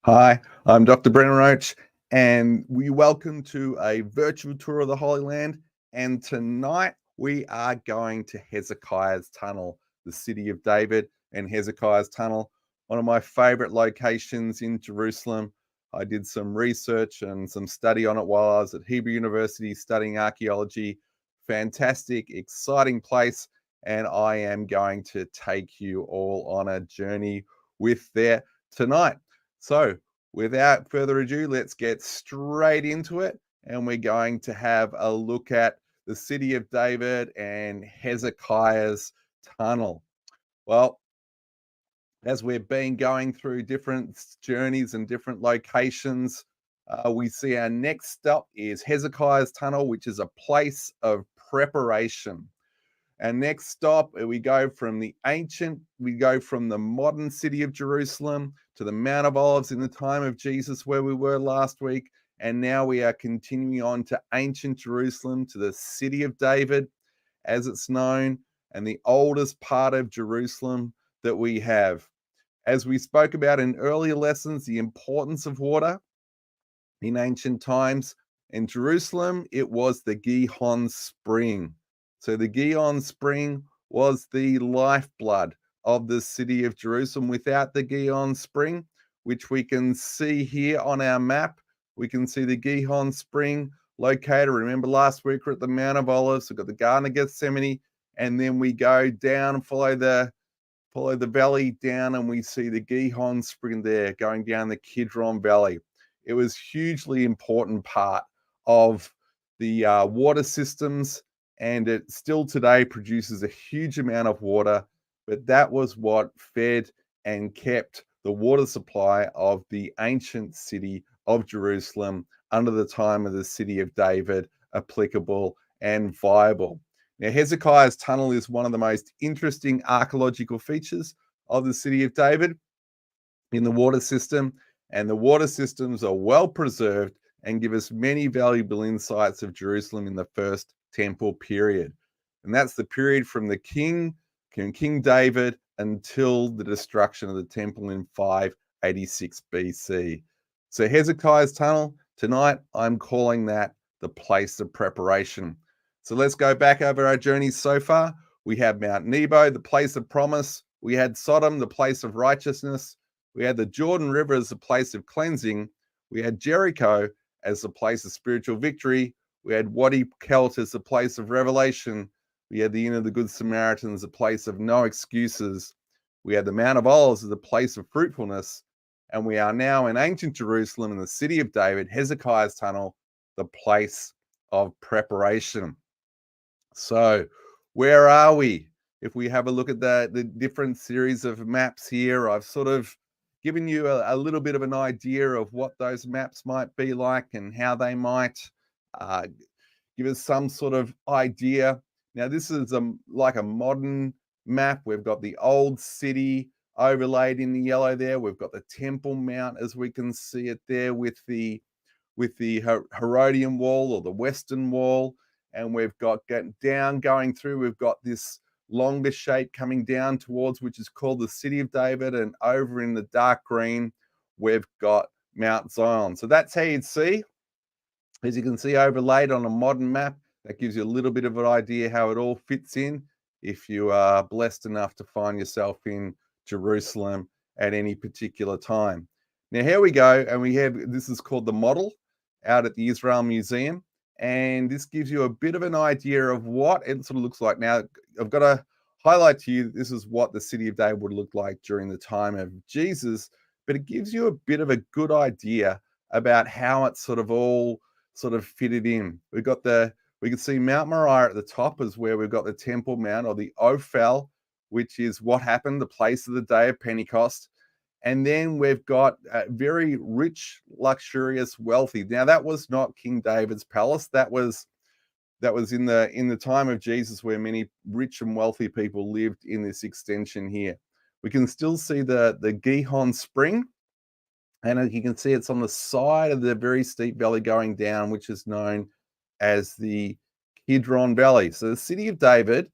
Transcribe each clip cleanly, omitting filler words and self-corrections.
Hi, I'm Dr. Brennan Roach, and we welcome to a virtual tour of the Holy Land. And tonight we are going to Hezekiah's Tunnel, the city of David, and Hezekiah's Tunnel, one of my favorite locations in Jerusalem. I did some research and some study on it while I was at Hebrew University studying archaeology. Fantastic, exciting place, and I am going to take you all on a journey with there tonight. So, without further ado, let's get straight into it. And we're going to have a look at the city of David and Hezekiah's tunnel. Well, as we've been going through different journeys and different locations, we see our next stop is Hezekiah's tunnel, which is a place of preparation. And next stop, we go from the modern city of Jerusalem to the Mount of Olives in the time of Jesus, where we were last week. And now we are continuing on to ancient Jerusalem, to the city of David, as it's known, and the oldest part of Jerusalem that we have. As we spoke about in earlier lessons, the importance of water in ancient times. In Jerusalem, it was the Gihon spring. So the Gihon spring was the lifeblood of the city of Jerusalem. Without the Gihon spring, which we can see here on our map, we can see the Gihon spring located. Remember last week we're at the Mount of Olives, we've got the Garden of Gethsemane, and then we go down, follow the valley down, and we see the Gihon spring there going down the Kidron Valley. It was hugely important part of the water systems, and it still today produces a huge amount of water, but that was what fed and kept the water supply of the ancient city of Jerusalem under the time of the city of David applicable and viable. Now, Hezekiah's tunnel is one of the most interesting archaeological features of the city of David in the water system, and the water systems are well preserved and give us many valuable insights of Jerusalem in the first temple period. And that's the period from the King David until the destruction of the temple in 586 BC. So Hezekiah's tunnel, tonight I'm calling that the place of preparation. So let's go back over our journeys so far. We have Mount Nebo, the place of promise. We had Sodom, the place of righteousness. We had the Jordan River as a place of cleansing. We had Jericho as a place of spiritual victory. We had Wadi Kelt as a place of revelation. We had the Inn of the Good Samaritan as a place of no excuses. We had the Mount of Olives as a place of fruitfulness. And we are now in ancient Jerusalem in the city of David, Hezekiah's tunnel, the place of preparation. So where are we? If we have a look at the different series of maps here, I've sort of given you a little bit of an idea of what those maps might be like and how they might give us some sort of idea. Now, this is like a modern map. We've got the old city overlaid in the yellow there. We've got the Temple Mount, as we can see it there, with the Herodian wall or the Western wall. And we've got going through, we've got this longer shape coming down towards, which is called the City of David, and over in the dark green we've got Mount Zion. So that's how you'd see, as you can see, overlaid on a modern map. That gives you a little bit of an idea how it all fits in if you are blessed enough to find yourself in Jerusalem at any particular time. Now here we go, and we have, this is called the model out at the Israel Museum. And this gives you a bit of an idea of what it sort of looks like. Now, I've got to highlight to you, this is what the city of David would look like during the time of Jesus, but it gives you a bit of a good idea about how it sort of all sort of fitted in. We can see Mount Moriah at the top is where we've got the Temple Mount, or the Ophel, which is what happened, the place of the day of Pentecost. And then we've got very rich, luxurious, wealthy. Now, that was not King David's palace. That was in the time of Jesus, where many rich and wealthy people lived in this extension here. We can still see the Gihon spring, and you can see it's on the side of the very steep valley going down, which is known as the Kidron Valley. So the city of David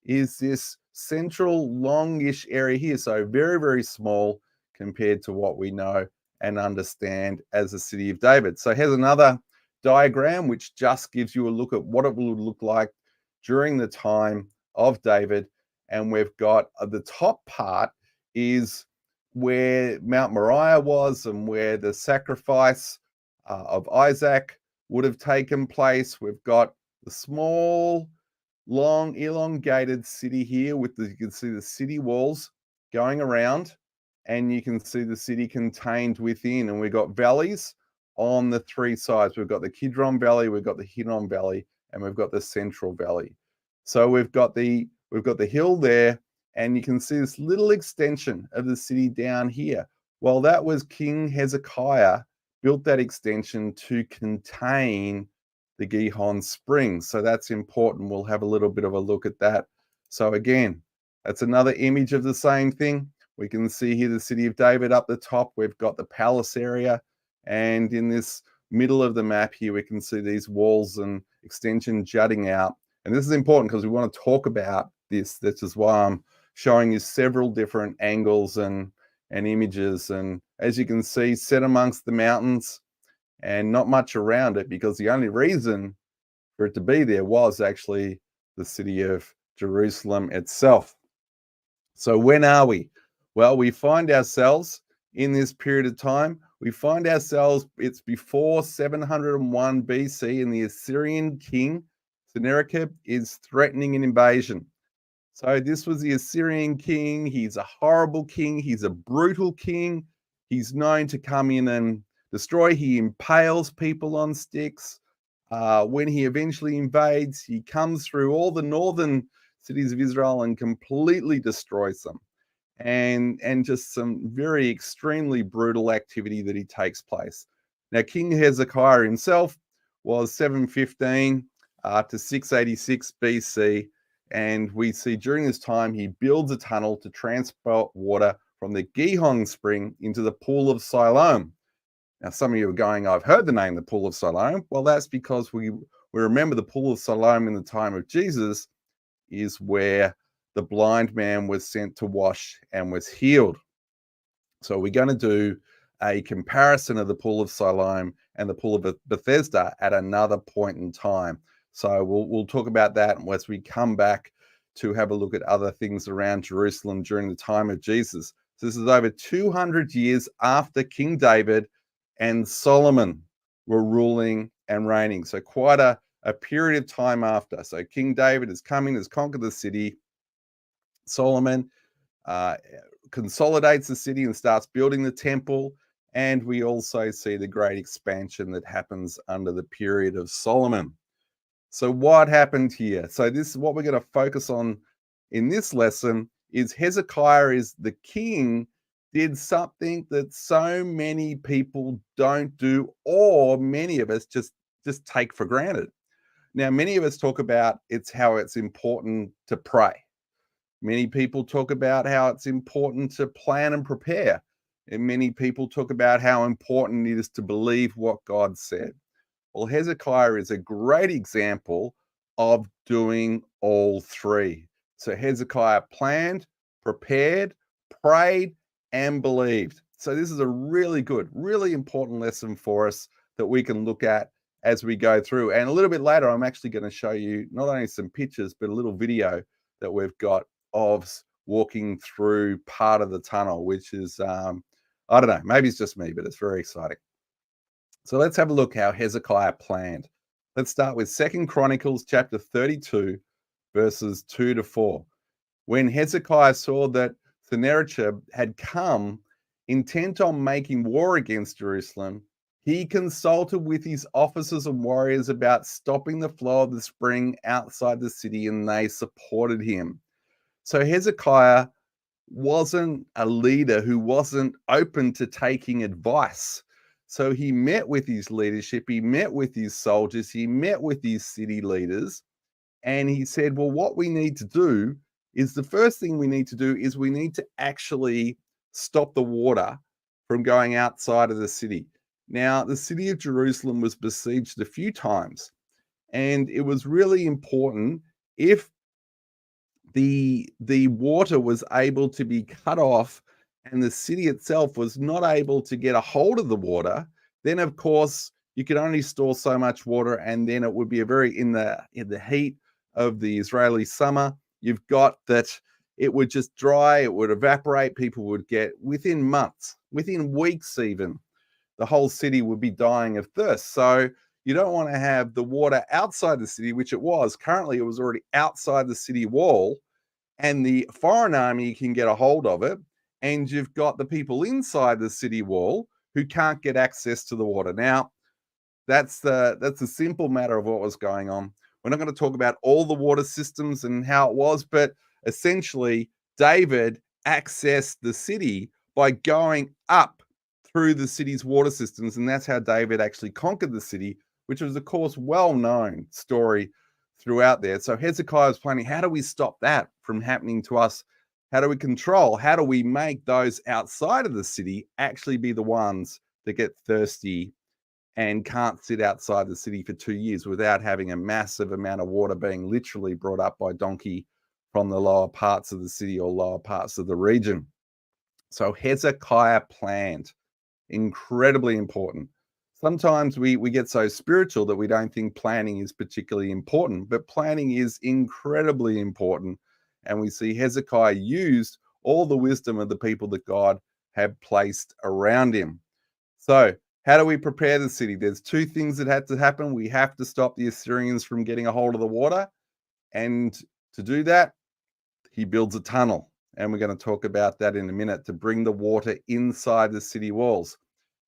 is this central longish area here, so very, very small compared to what we know and understand as the city of David. So here's another diagram which just gives you a look at what it would look like during the time of David. And we've got the top part is where Mount Moriah was and where the sacrifice of Isaac would have taken place. We've got the small, long, elongated city here with you can see the city walls going around, and you can see the city contained within. And we've got valleys on the three sides. We've got the Kidron Valley, we've got the Hinnom Valley, and we've got the Central Valley. So we've got the hill there, and you can see this little extension of the city down here. Well, that was King Hezekiah built that extension to contain the Gihon Springs. So that's important. We'll have a little bit of a look at that. So again, that's another image of the same thing. We can see here the city of David up the top. We've got the palace area. And in this middle of the map here, we can see these walls and extension jutting out. And this is important because we want to talk about this. This is why I'm showing you several different angles and images. And as you can see, set amongst the mountains and not much around it, because the only reason for it to be there was actually the city of Jerusalem itself. So when are we? Well, we find ourselves in this period of time. We find ourselves, it's before 701 BC, and the Assyrian king, Sennacherib, is threatening an invasion. So this was the Assyrian king. He's a horrible king. He's a brutal king. He's known to come in and destroy. He impales people on sticks. When he eventually invades, he comes through all the northern cities of Israel and completely destroys them. And just some very extremely brutal activity that he takes place. Now, King Hezekiah himself was 715 to 686 BC. And we see during this time, he builds a tunnel to transport water from the Gihon spring into the pool of Siloam. Now, some of you are going, I've heard the name, the pool of Siloam. Well, that's because we remember the pool of Siloam in the time of Jesus is where the blind man was sent to wash and was healed. So we're going to do a comparison of the pool of Siloam and the pool of Bethesda at another point in time. So we'll talk about that as we come back to have a look at other things around Jerusalem during the time of Jesus. So this is over 200 years after King David and Solomon were ruling and reigning. So quite a period of time after. So King David is coming, has conquered the city. Solomon consolidates the city and starts building the temple. And we also see the great expansion that happens under the period of Solomon. So what happened here? So this is what we're going to focus on in this lesson is Hezekiah is the king did something that so many people don't do, or many of us just take for granted. Now, many of us talk about how it's important to pray. Many people talk about how it's important to plan and prepare. And many people talk about how important it is to believe what God said. Well, Hezekiah is a great example of doing all three. So Hezekiah planned, prepared, prayed, and believed. So this is a really good, really important lesson for us that we can look at as we go through. And a little bit later, I'm actually going to show you not only some pictures, but a little video that we've got of walking through part of the tunnel, which is, I don't know, maybe it's just me, but it's very exciting. So let's have a look how Hezekiah planned. Let's start with 2 Chronicles chapter 32, verses 2 to 4. When Hezekiah saw that Sennacherib had come intent on making war against Jerusalem, he consulted with his officers and warriors about stopping the flow of the spring outside the city, and they supported him. So Hezekiah wasn't a leader who wasn't open to taking advice. So he met with his leadership, he met with his soldiers, he met with his city leaders, and he said, well, what we need to do is the first thing we need to do is we need to actually stop the water from going outside of the city. Now, the city of Jerusalem was besieged a few times, and it was really important if the water was able to be cut off and the city itself was not able to get a hold of the water, then of course you could only store so much water, and then it would be a very in the heat of the Israeli summer, you've got that it would just dry, it would evaporate, people would get within months, within weeks even, the whole city would be dying of thirst. So you don't want to have the water outside the city, which it was. Currently, it was already outside the city wall, and the foreign army can get a hold of it. And you've got the people inside the city wall who can't get access to the water. Now, that's a simple matter of what was going on. We're not going to talk about all the water systems and how it was, but essentially, David accessed the city by going up through the city's water systems, and that's how David actually conquered the city, which was, of course, well-known story throughout there. So Hezekiah was planning, how do we stop that from happening to us? How do we control? How do we make those outside of the city actually be the ones that get thirsty and can't sit outside the city for 2 years without having a massive amount of water being literally brought up by donkey from the lower parts of the city or lower parts of the region? So Hezekiah planned. Incredibly important. Sometimes we get so spiritual that we don't think planning is particularly important, but planning is incredibly important. And we see Hezekiah used all the wisdom of the people that God had placed around him. So how do we prepare the city? There's two things that had to happen. We have to stop the Assyrians from getting a hold of the water. And to do that, he builds a tunnel. And we're going to talk about that in a minute, to bring the water inside the city walls.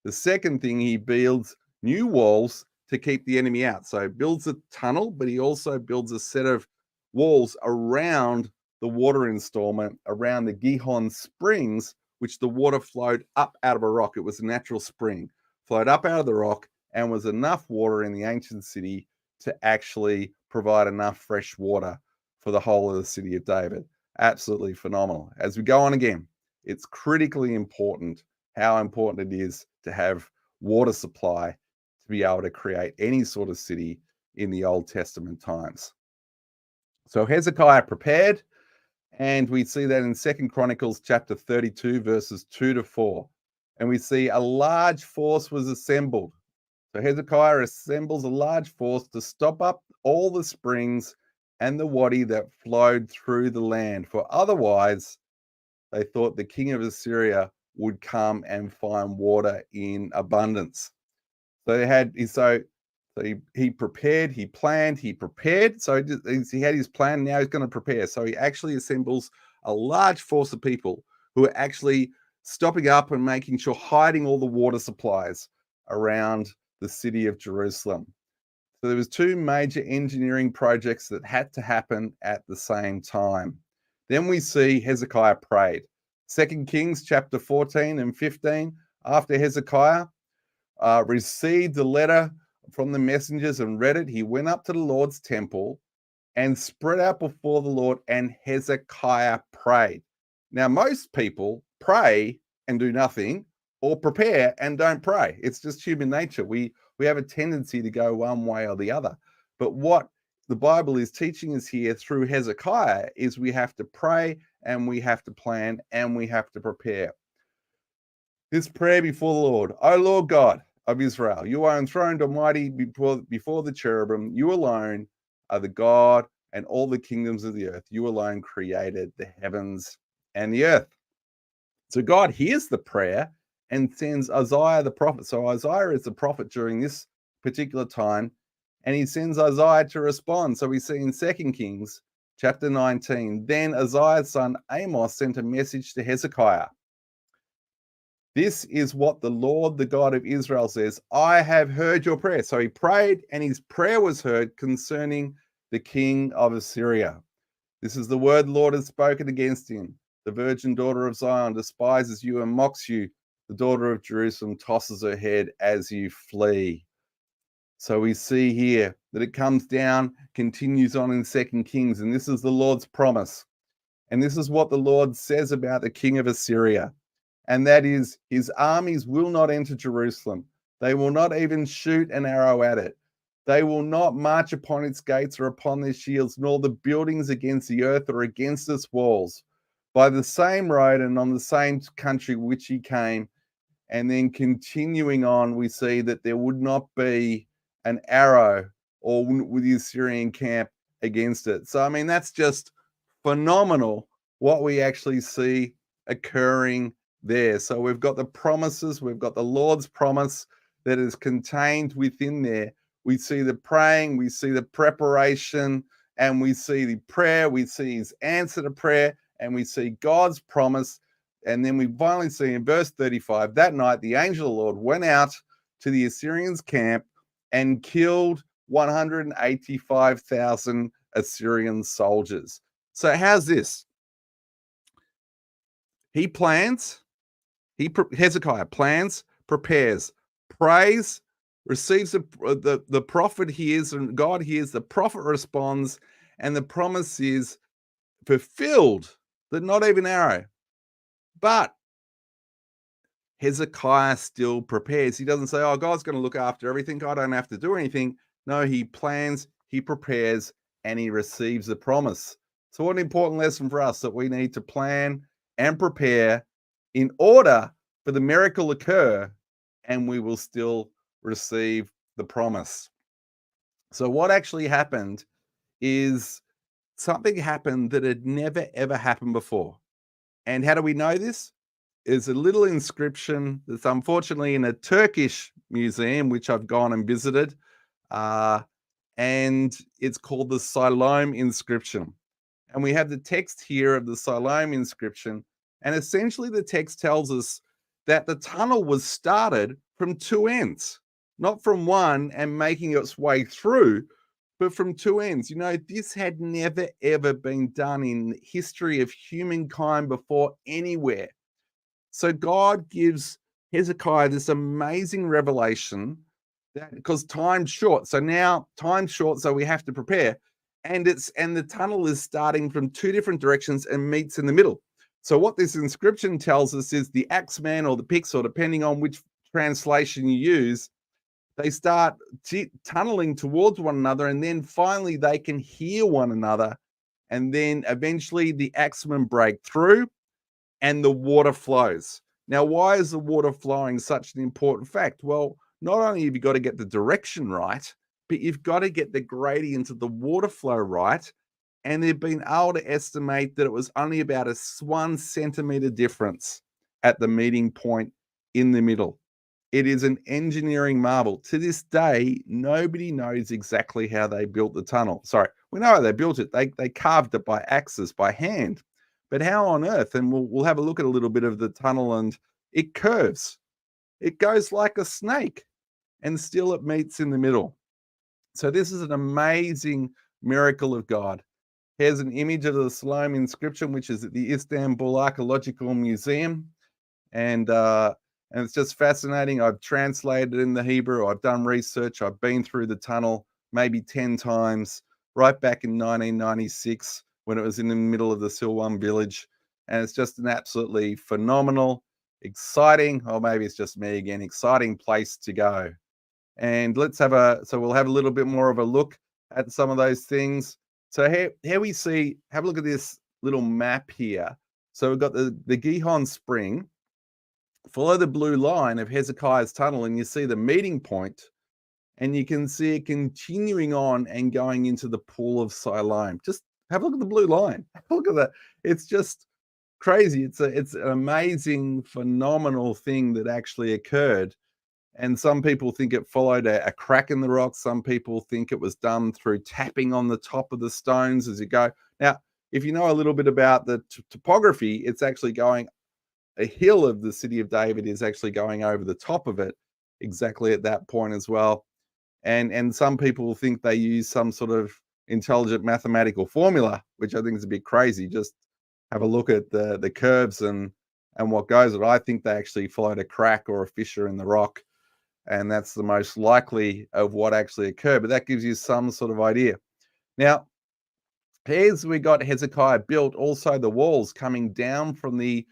The second thing, he builds new walls to keep the enemy out. So builds a tunnel, but he also builds a set of walls around the water installment, around the Gihon springs, which the water flowed up out of a rock. It was a natural spring, flowed up out of the rock, and was enough water in the ancient city to actually provide enough fresh water for the whole of the city of David. Absolutely phenomenal. As we go on again, it's critically important how important it is to have water supply to be able to create any sort of city in the Old Testament times. So Hezekiah prepared, and we see that in 2 Chronicles chapter 32, verses 2 to 4. And we see a large force was assembled. So Hezekiah assembles a large force to stop up all the springs and the wadi that flowed through the land, for otherwise they thought the king of Assyria would come and find water in abundance. So he prepared, he planned, he prepared. So he had his plan, now he's going to prepare. So he actually assembles a large force of people who are actually stopping up and making sure, hiding all the water supplies around the city of Jerusalem. So there was two major engineering projects that had to happen at the same time. Then we see Hezekiah prayed. 2 Kings chapter 14 and 15, after Hezekiah received the letter from the messengers and read it, he went up to the Lord's temple and spread out before the Lord, and Hezekiah prayed. Now, most people pray and do nothing, or prepare and don't pray. It's just human nature. We have a tendency to go one way or the other. But what the Bible is teaching us here through Hezekiah is we have to pray, and we have to plan, and we have to prepare. This prayer before the Lord: O Lord God of Israel, you are enthroned almighty before the cherubim. You alone are the God, and all the kingdoms of the earth. You alone created the heavens and the earth. So God hears the prayer and sends Isaiah the prophet. So Isaiah is the prophet during this particular time, and he sends Isaiah to respond. So we see in 2 Kings chapter 19, then Isaiah's son Amos sent a message to Hezekiah. This is what the Lord, the God of Israel, says: I have heard your prayer. So he prayed, and his prayer was heard concerning the king of Assyria. This is the word the Lord has spoken against him. The virgin daughter of Zion despises you and mocks you. The daughter of Jerusalem tosses her head as you flee. So we see here that it comes down, continues on in 2 Kings, and this is the Lord's promise. And this is what the Lord says about the king of Assyria. And that is, his armies will not enter Jerusalem. They will not even shoot an arrow at it. They will not march upon its gates or upon their shields, nor the buildings against the earth or against its walls. by the same road and on the same country which he came. And then continuing on, we see that there would not be an arrow or with the Assyrian camp against it. So, I mean, that's just phenomenal what we actually see occurring there. So we've got the promises, we've got the Lord's promise that is contained within there. We see the praying, we see the preparation, and we see the prayer, we see his answer to prayer, and we see God's promise. And then we finally see in verse 35, that night the angel of the Lord went out to the Assyrians' camp and killed 185,000 Assyrian soldiers. So how's this? He plans, Hezekiah plans, prepares, prays, receives the prophet hears, and God hears, the prophet responds, and the promise is fulfilled, that not even arrow. But Hezekiah still prepares. He doesn't say, oh, God's going to look after everything. I don't have to do anything. No, he plans, he prepares, and he receives the promise. So what an important lesson for us, that we need to plan and prepare in order for the miracle occur, and we will still receive the promise. So what actually happened is something happened that had never, ever happened before. And how do we know this? Is a little inscription that's unfortunately in a Turkish museum, which I've gone and visited. And it's called the Siloam inscription. And we have the text here of the Siloam inscription. And essentially the text tells us that the tunnel was started from two ends, not from one and making its way through, but from two ends. You know, this had never, ever been done in the history of humankind before anywhere. So God gives Hezekiah this amazing revelation that, because time's short. So now time's short, so we have to prepare. And the tunnel is starting from two different directions and meets in the middle. So what this inscription tells us is the axeman or the pixel, depending on which translation you use, they start tunneling towards one another, and then finally they can hear one another. And then eventually the axemen break through and the water flows. Now, why is the water flowing such an important fact? Well, not only have you got to get the direction right, but you've got to get the gradient of the water flow right. And they've been able to estimate that it was only about a 1 centimeter difference at the meeting point in the middle. It is an engineering marvel. To this day, nobody knows exactly how they built the tunnel. Sorry, we know how they built it. They carved it by axes, by hand. But how on earth? And we'll have a look at a little bit of the tunnel, and it curves. It goes like a snake, and still it meets in the middle. So this is an amazing miracle of God. Here's an image of the Siloam inscription, which is at the Istanbul Archaeological Museum. And it's just fascinating. I've translated in the Hebrew. I've done research. I've been through the tunnel maybe 10 times, right back in 1996 when it was in the middle of the Siloam village. And it's just an absolutely phenomenal, exciting, or maybe it's just me again, exciting place to go. And we'll have a little bit more of a look at some of those things. So here we see, have a look at this little map here. So we've got the Gihon spring. Follow the blue line of Hezekiah's tunnel, and you see the meeting point, and you can see it continuing on and going into the pool of Siloam. Just have a look at the blue line. Have a look at that. It's just crazy. It's an amazing, phenomenal thing that actually occurred. And some people think it followed a crack in the rock. Some people think it was done through tapping on the top of the stones as you go. Now, if you know a little bit about the topography, it's actually going, a hill of the city of David is actually going over the top of it exactly at that point as well. And some people think they use some sort of intelligent mathematical formula, which I think is a bit crazy. Just have a look at the curves and what goes on. I think they actually followed a crack or a fissure in the rock, and that's the most likely of what actually occurred. But that gives you some sort of idea. Now, here's we got Hezekiah built also the walls coming down from the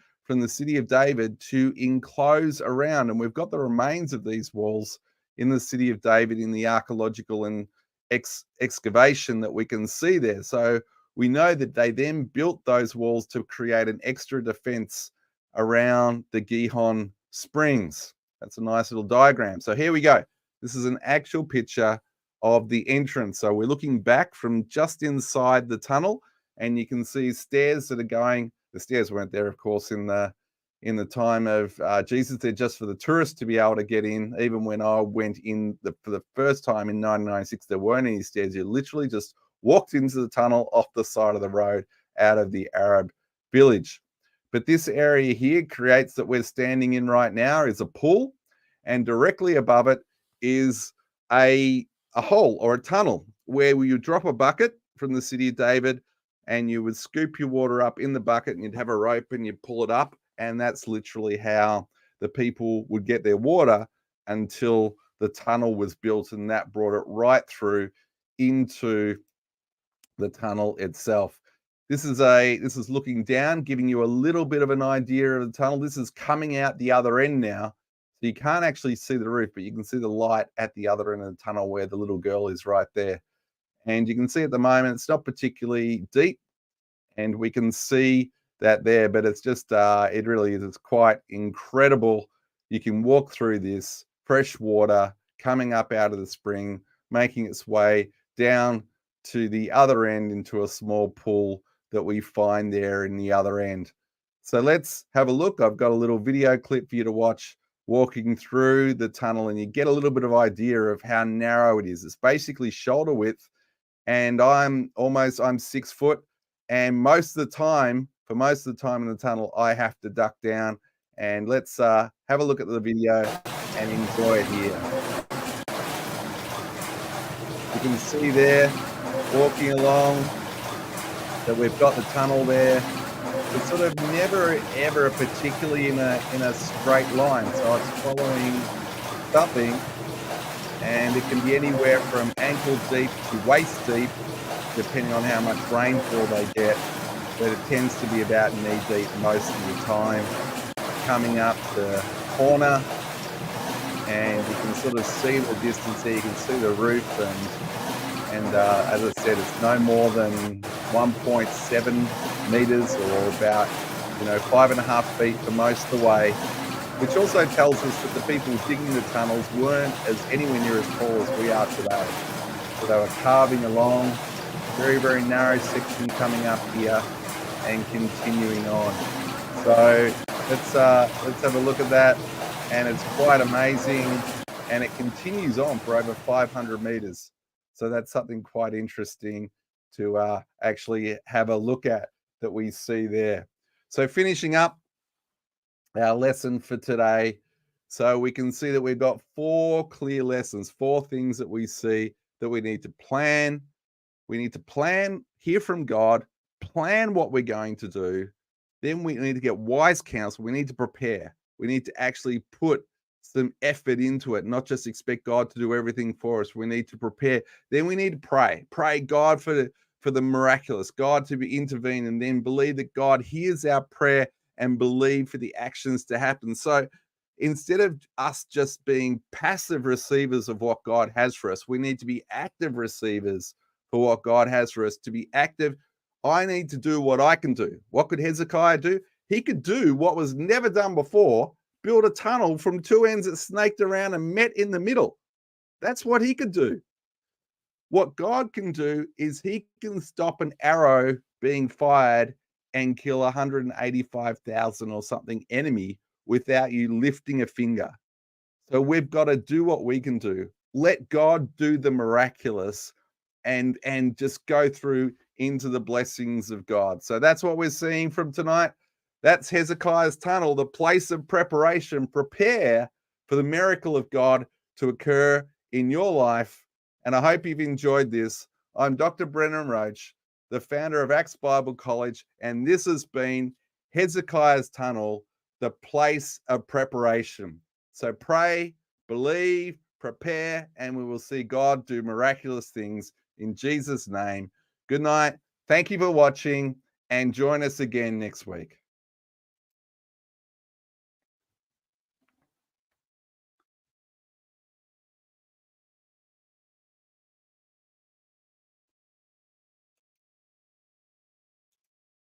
city of David to enclose around, and we've got the remains of these walls in the city of David in the archaeological and excavation that we can see there. So We know that they then built those walls to create an extra defense around the Gihon springs. That's a nice little diagram. So here we go. This is an actual picture of the entrance. So we're looking back from just inside the tunnel, and you can see stairs that are going. The stairs weren't there, of course, in the time of Jesus. They're just for the tourists to be able to get in. Even when I went in for the first time in 1996, there weren't any stairs. You literally just walked into the tunnel off the side of the road out of the Arab village. But this area here creates that we're standing in right now is a pool, and directly above it is a hole or a tunnel where you drop a bucket from the city of David, and you would scoop your water up in the bucket, and you'd have a rope and you'd pull it up. And that's literally how the people would get their water until the tunnel was built, and that brought it right through into the tunnel itself. This is looking down, giving you a little bit of an idea of the tunnel. This is coming out the other end now. So you can't actually see the roof, but you can see the light at the other end of the tunnel where the little girl is right there. And you can see at the moment, it's not particularly deep, and we can see that there, but it's just, it really is, it's quite incredible. You can walk through this fresh water coming up out of the spring, making its way down to the other end into a small pool that we find there in the other end. So let's have a look. I've got a little video clip for you to watch walking through the tunnel, and you get a little bit of idea of how narrow it is. It's basically shoulder width, and I'm 6 foot, and most of the time in the tunnel, I have to duck down. And let's have a look at the video and enjoy it here. You can see there, walking along, that we've got the tunnel there. It's sort of never ever particularly in a straight line, so it's following something, and it can be anywhere from ankle deep to waist deep, depending on how much rainfall they get, but it tends to be about knee deep most of the time. Coming up the corner, and you can sort of see the distance there. You can see the roof, and as I said, it's no more than 1.7 meters, or about 5.5 feet for most of the way, which also tells us that the people digging the tunnels weren't anywhere near as tall as we are today. So they were carving along, very, very narrow section coming up here and continuing on. So let's have a look at that, and it's quite amazing, and it continues on for over 500 meters. So that's something quite interesting to actually have a look at, that we see there. So finishing up our lesson for today, so we can see that we've got 4 clear lessons, 4 things that we see that we need to plan. We need to plan, hear from God, plan what we're going to do. Then we need to get wise counsel. We need to prepare. We need to actually put some effort into it, not just expect God to do everything for us. We need to prepare. Then we need to pray. Pray God for the miraculous, God to be intervene, and then believe that God hears our prayer and believe for the actions to happen. So instead of us just being passive receivers of what God has for us, we need to be active receivers for what God has for us. To be active, I need to do what I can do. What could Hezekiah do? He could do what was never done before, build a tunnel from 2 ends that snaked around and met in the middle. That's what he could do. What God can do is he can stop an arrow being fired and kill 185,000 or something enemy without you lifting a finger. So we've got to do what we can do. Let God do the miraculous, and just go through into the blessings of God. So that's what we're seeing from tonight. That's Hezekiah's tunnel, the place of preparation. Prepare for the miracle of God to occur in your life. And I hope you've enjoyed this. I'm Dr. Brennan Roach, the founder of Acts Bible College, and this has been Hezekiah's tunnel, the place of preparation. So pray, believe, prepare, and we will see God do miraculous things in Jesus' name. Good night. Thank you for watching, and join us again next week.